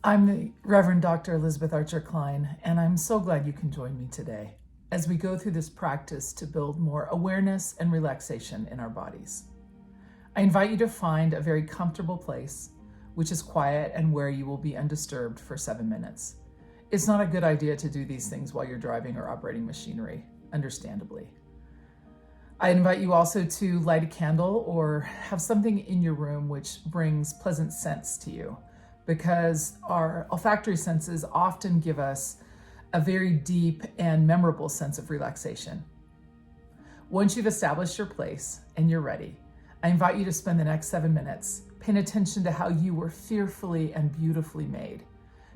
I'm the Reverend Dr. Elizabeth Archer Klein, and I'm so glad you can join me today as we go through this practice to build more awareness and relaxation in our bodies. I invite you to find a very comfortable place, which is quiet and where you will be undisturbed for 7 minutes. It's not a good idea to do these things while you're driving or operating machinery, understandably. I invite you also to light a candle or have something in your room which brings pleasant scents to you, because our olfactory senses often give us a very deep and memorable sense of relaxation. Once you've established your place and you're ready, I invite you to spend the next 7 minutes paying attention to how you were fearfully and beautifully made,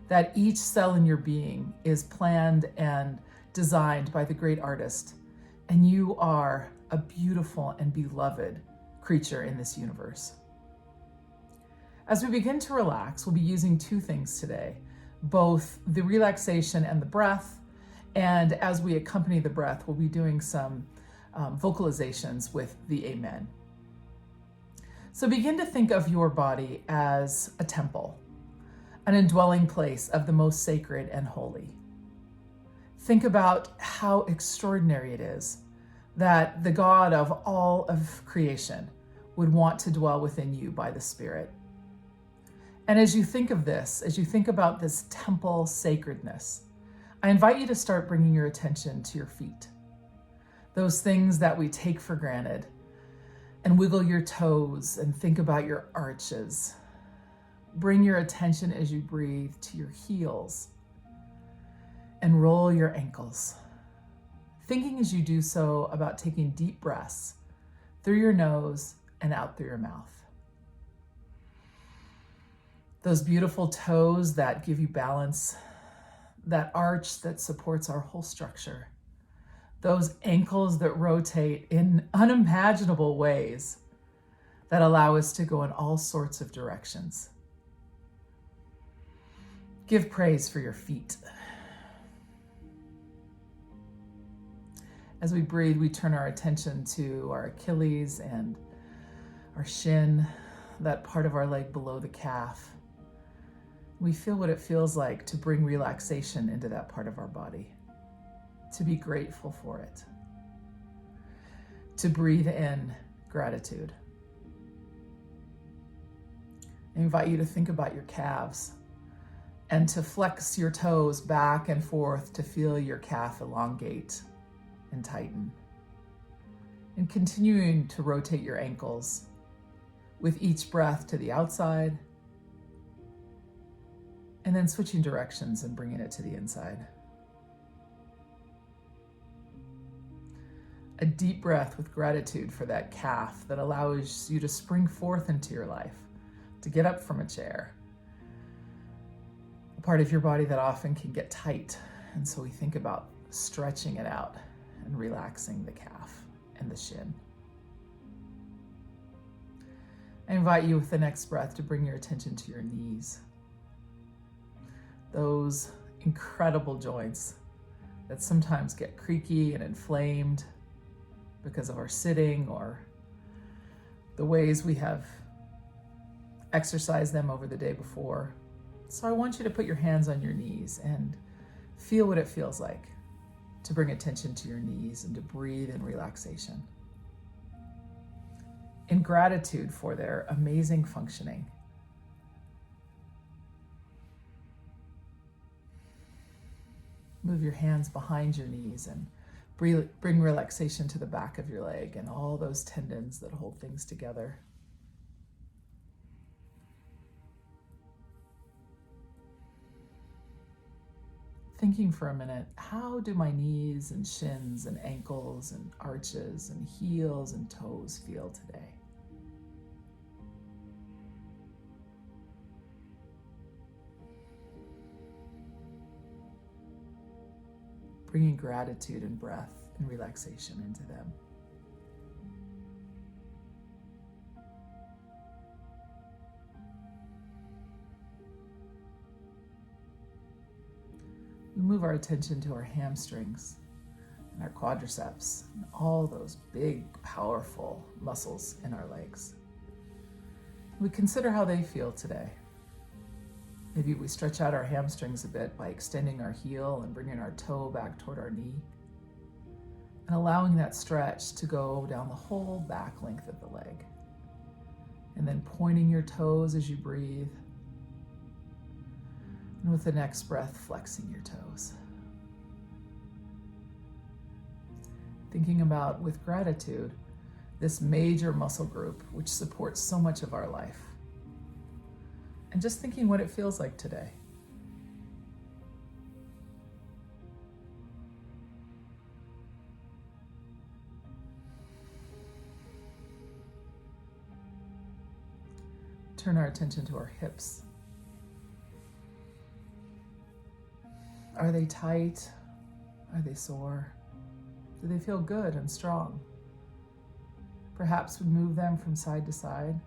that each cell in your being is planned and designed by the great artist, and you are a beautiful and beloved creature in this universe. As we begin to relax, we'll be using two things today, both the relaxation and the breath. And as we accompany the breath, we'll be doing some vocalizations with the Amen. So begin to think of your body as a temple, an indwelling place of the most sacred and holy. Think about how extraordinary it is that the God of all of creation would want to dwell within you by the Spirit. And as you think of this, as you think about this temple sacredness, I invite you to start bringing your attention to your feet. Those things that we take for granted, and wiggle your toes and think about your arches. Bring your attention as you breathe to your heels and roll your ankles. Thinking as you do so about taking deep breaths through your nose and out through your mouth. Those beautiful toes that give you balance, that arch that supports our whole structure, those ankles that rotate in unimaginable ways that allow us to go in all sorts of directions. Give praise for your feet. As we breathe, we turn our attention to our Achilles and our shin, that part of our leg below the calf. We feel what it feels like to bring relaxation into that part of our body, to be grateful for it, to breathe in gratitude. I invite you to think about your calves and to flex your toes back and forth to feel your calf elongate and tighten. And continuing to rotate your ankles with each breath to the outside, and then switching directions and bringing it to the inside. A deep breath with gratitude for that calf that allows you to spring forth into your life, to get up from a chair. A part of your body that often can get tight, and so we think about stretching it out and relaxing the calf and the shin. I invite you with the next breath to bring your attention to your knees. Those incredible joints that sometimes get creaky and inflamed because of our sitting or the ways we have exercised them over the day before. So I want you to put your hands on your knees and feel what it feels like to bring attention to your knees and to breathe in relaxation. In gratitude for their amazing functioning. Move your hands behind your knees and bring relaxation to the back of your leg and all those tendons that hold things together. Thinking for a minute, how do my knees and shins and ankles and arches and heels and toes feel today? Bringing gratitude and breath and relaxation into them. We move our attention to our hamstrings and our quadriceps and all those big, powerful muscles in our legs. We consider how they feel today. Maybe we stretch out our hamstrings a bit by extending our heel and bringing our toe back toward our knee, and allowing that stretch to go down the whole back length of the leg. And then pointing your toes as you breathe. And with the next breath, flexing your toes. Thinking about, with gratitude, this major muscle group which supports so much of our life. And just thinking what it feels like today. Turn our attention to our hips. Are they tight? Are they sore? Do they feel good and strong? Perhaps we move them from side to side,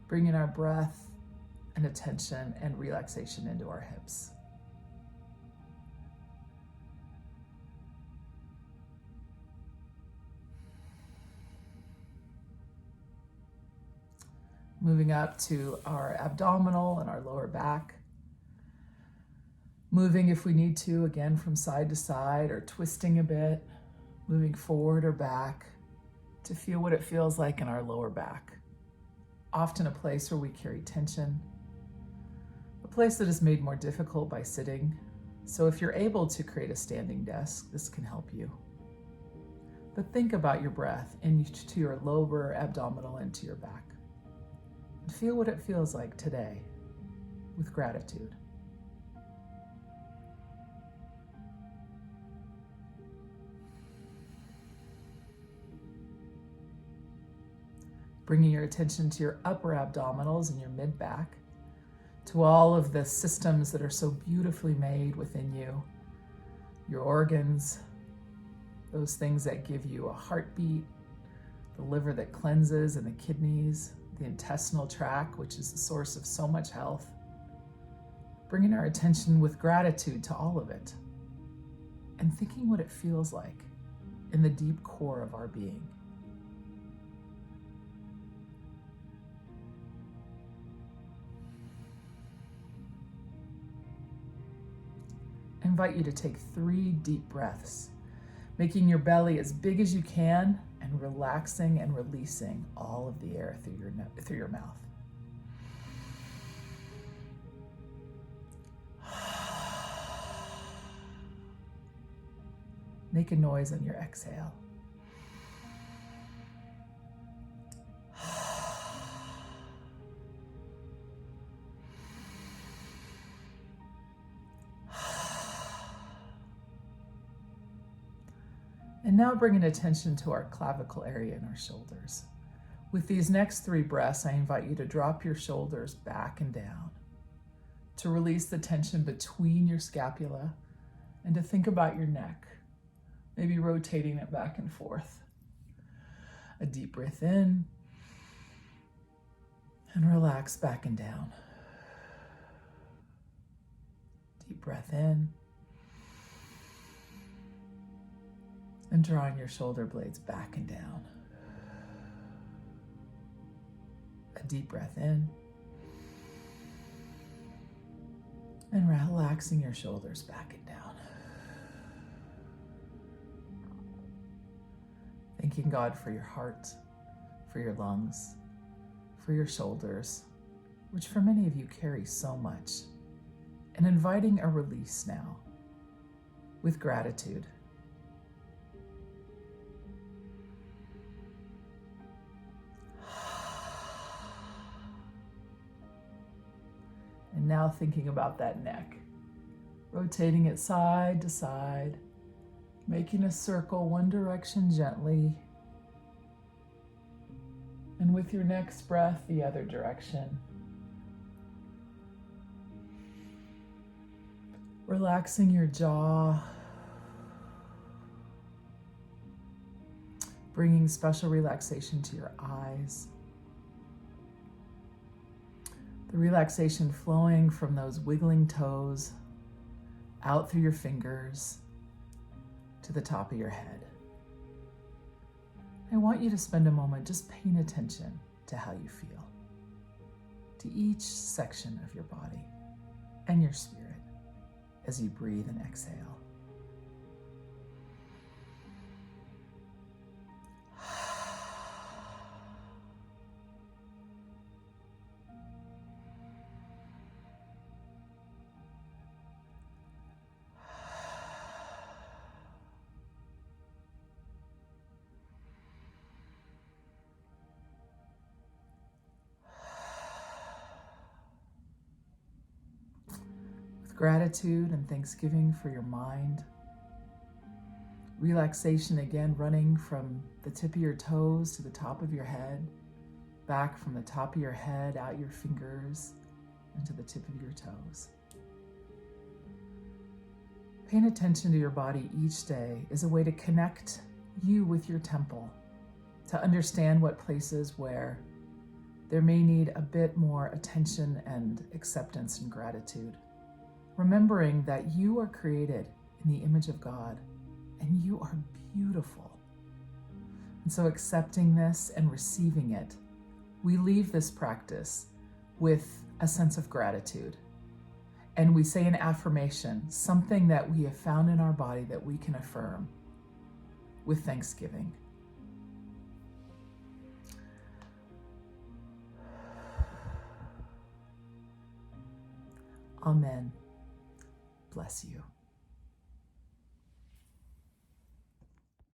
bringing our breath and attention and relaxation into our hips. Moving up to our abdominal and our lower back. Moving if we need to, again from side to side, or twisting a bit, moving forward or back to feel what it feels like in our lower back. Often a place where we carry tension, a place that is made more difficult by sitting. So if you're able to create a standing desk, this can help you. But think about your breath into your lower abdominal and to your back. And feel what it feels like today with gratitude. Bringing your attention to your upper abdominals and your mid-back, to all of the systems that are so beautifully made within you, your organs, those things that give you a heartbeat, the liver that cleanses and the kidneys, the intestinal tract, which is the source of so much health. Bringing our attention with gratitude to all of it, and thinking what it feels like in the deep core of our being. I invite you to take 3 deep breaths, making your belly as big as you can and relaxing and releasing all of the air through your mouth. Make a noise on your exhale. And now bringing attention to our clavicle area and our shoulders. With these next 3 breaths, I invite you to drop your shoulders back and down, to release the tension between your scapula, and to think about your neck, maybe rotating it back and forth. A deep breath in, and relax back and down. Deep breath in, and drawing your shoulder blades back and down. A deep breath in, and relaxing your shoulders back and down. Thanking God for your heart, for your lungs, for your shoulders, which for many of you carry so much, and inviting a release now with gratitude. And now thinking about that neck, rotating it side to side, making a circle one direction gently, and with your next breath, the other direction. Relaxing your jaw, bringing special relaxation to your eyes. The relaxation flowing from those wiggling toes out through your fingers to the top of your head. I want you to spend a moment just paying attention to how you feel. to each section of your body and your spirit as you breathe and exhale. Gratitude and thanksgiving for your mind. Relaxation again, running from the tip of your toes to the top of your head, back from the top of your head, out your fingers, into the tip of your toes. Paying attention to your body each day is a way to connect you with your temple, to understand what places where there may need a bit more attention and acceptance and gratitude. Remembering that you are created in the image of God and you are beautiful. And so accepting this and receiving it, we leave this practice with a sense of gratitude. And we say an affirmation, something that we have found in our body that we can affirm with thanksgiving. Amen. Bless you.